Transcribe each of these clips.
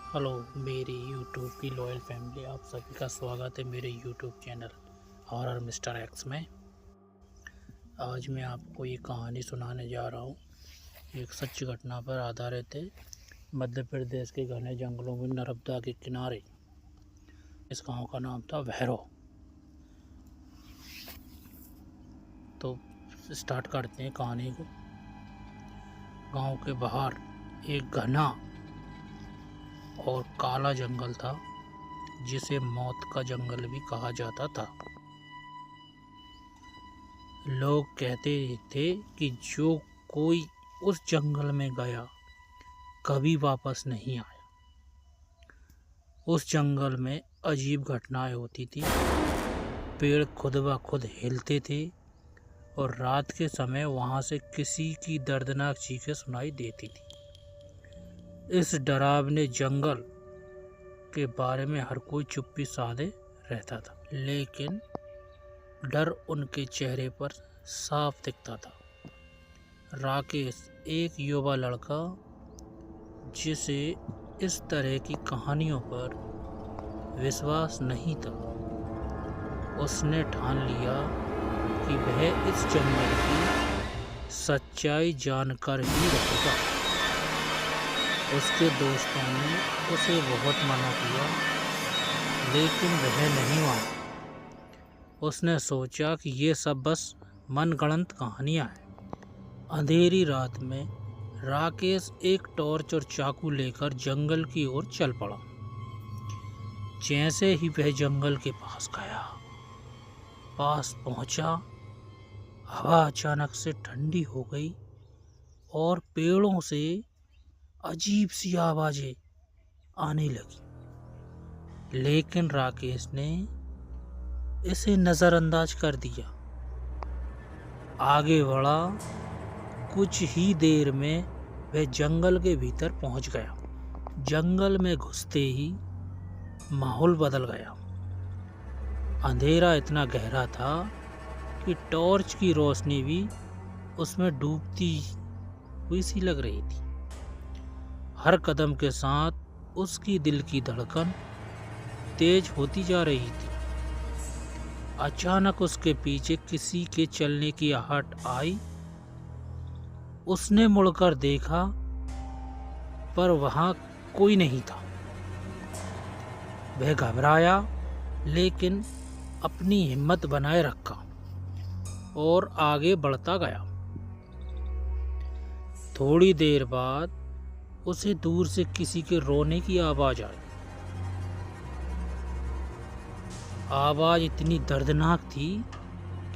Hello मेरी YouTube की loyal family, आप सभी का स्वागत है मेरे YouTube channel horror mister x में। आज मैं आपको ये कहानी सुनाने जा रहा हूँ। एक सच्ची घटना पर आधारित है। मध्य प्रदेश के घने जंगलों में नर्मदा के किनारे इस गांव का नाम था भैरव। तो स्टार्ट करते हैं कहानी को। गांव के बाहर एक घना और काला जंगल था, जिसे मौत का जंगल भी कहा जाता था। लोग कहते थे कि जो कोई उस जंगल में गया कभी वापस नहीं आया। उस जंगल में अजीब घटनाएं होती थी। पेड़ खुद ब खुद हिलते थे और रात के समय वहां से किसी की दर्दनाक चीखें सुनाई देती थी। इस डरावने जंगल के बारे में हर कोई चुप्पी साधे रहता था, लेकिन डर उनके चेहरे पर साफ दिखता था। राकेश एक युवा लड़का, जिसे इस तरह की कहानियों पर विश्वास नहीं था, उसने ठान लिया कि वह इस जंगल की सच्चाई जानकर ही रहेगा। उसके दोस्तों ने उसे बहुत मना किया, लेकिन वह नहीं माना। उसने सोचा कि ये सब बस मनगढ़ंत कहानियां हैं। अंधेरी रात में राकेश एक टॉर्च और चाकू लेकर जंगल की ओर चल पड़ा। जैसे ही वह जंगल के पास पहुंचा, हवा अचानक से ठंडी हो गई और पेड़ों से अजीब सी आवाजें आने लगी। लेकिन राकेश ने इसे नजरअंदाज कर दिया। आगे बढ़ा। कुछ ही देर में वह जंगल के भीतर पहुंच गया। जंगल में घुसते ही माहौल बदल गया। अंधेरा इतना गहरा था कि टॉर्च की रोशनी भी उसमें डूबती हुई सी लग रही थी। हर कदम के साथ उसकी दिल की धड़कन तेज होती जा रही थी। अचानक उसके पीछे किसी के चलने की आहट आई। उसने मुड़कर देखा, पर वहां कोई नहीं था। वह घबराया, लेकिन अपनी हिम्मत बनाए रखा और आगे बढ़ता गया। थोड़ी देर बाद उसे दूर से किसी के रोने की आवाज आई। आवाज इतनी दर्दनाक थी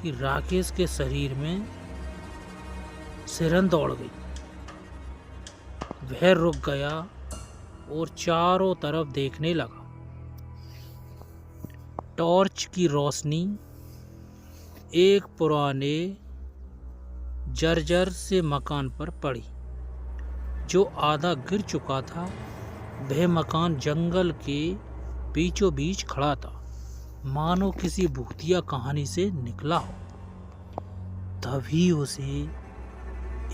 कि राकेश के शरीर में सिरन दौड़ गई। वह रुक गया और चारों तरफ देखने लगा। टॉर्च की रोशनी एक पुराने जर्जर से मकान पर पड़ी, जो आधा गिर चुका था। वह मकान जंगल के बीचों बीच खड़ा था, मानो किसी भूतिया कहानी से निकला हो। तभी उसे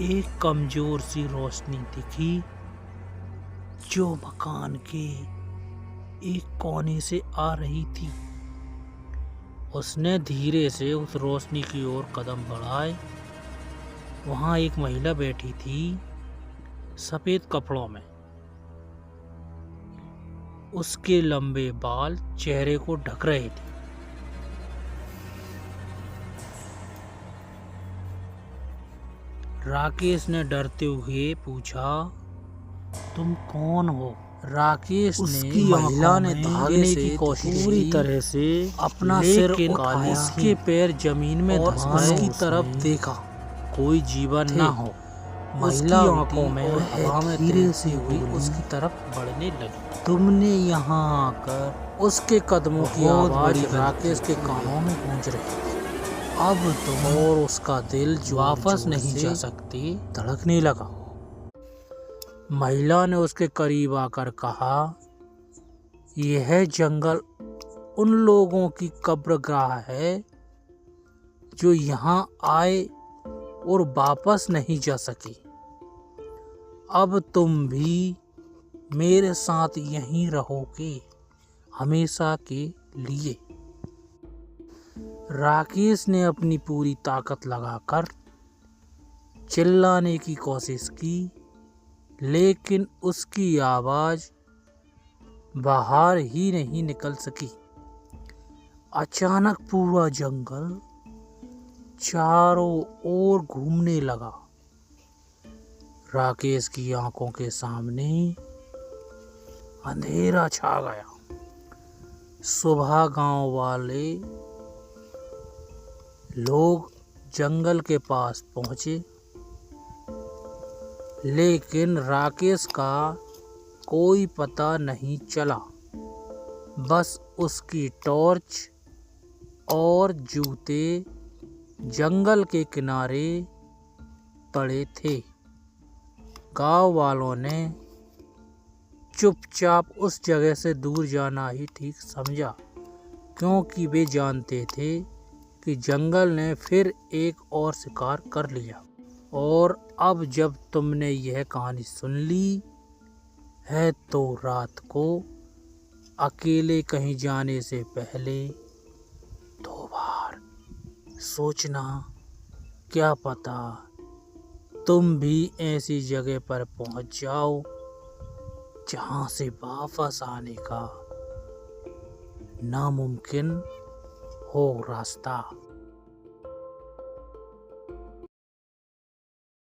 एक कमजोर सी रोशनी दिखी, जो मकान के एक कोने से आ रही थी। उसने धीरे से उस रोशनी की ओर कदम बढ़ाए। वहां एक महिला बैठी थी, सफेद कपड़ों में। उसके लंबे बाल चेहरे को ढक रहे थे। राकेश ने डरते हुए पूछा, तुम कौन हो? राकेश ने महिला ने भागने की कोशिश पूरी तरह से अपना सिर उठाया। उसके पैर जमीन में धंस गए। उसकी तरफ देखा, कोई जीवन न हो। महिला आंखों में हवा में धीरे से हुई उसकी तरफ बढ़ने लगी। तुमने यहाँ आकर उसके कदमों की आवाज राकेश के कानों में गूंज रही थी। अब तुम और उसका दिल जो वापस नहीं जा सकती धड़कने लगा। महिला ने उसके करीब आकर कहा, यह जंगल उन लोगों की कब्रगाह है जो यहाँ आए और वापस नहीं जा सके। अब तुम भी मेरे साथ यहीं रहोगे हमेशा के लिए। राकेश ने अपनी पूरी ताकत लगाकर चिल्लाने की कोशिश की, लेकिन उसकी आवाज बाहर ही नहीं निकल सकी। अचानक पूरा जंगल चारों ओर घूमने लगा। राकेश की आंखों के सामने अंधेरा छा गया। सुबह गांव वाले लोग जंगल के पास पहुंचे, लेकिन राकेश का कोई पता नहीं चला। बस उसकी टॉर्च और जूते जंगल के किनारे पड़े थे। गांव वालों ने चुपचाप उस जगह से दूर जाना ही ठीक समझा, क्योंकि वे जानते थे कि जंगल ने फिर एक और शिकार कर लिया। और अब जब तुमने यह कहानी सुन ली है तो रात को अकेले कहीं जाने से पहले 2 बार सोचना, क्या पता तुम भी ऐसी जगह पर पहुंच जाओ जहां से वापस आने का नामुमकिन हो रास्ता।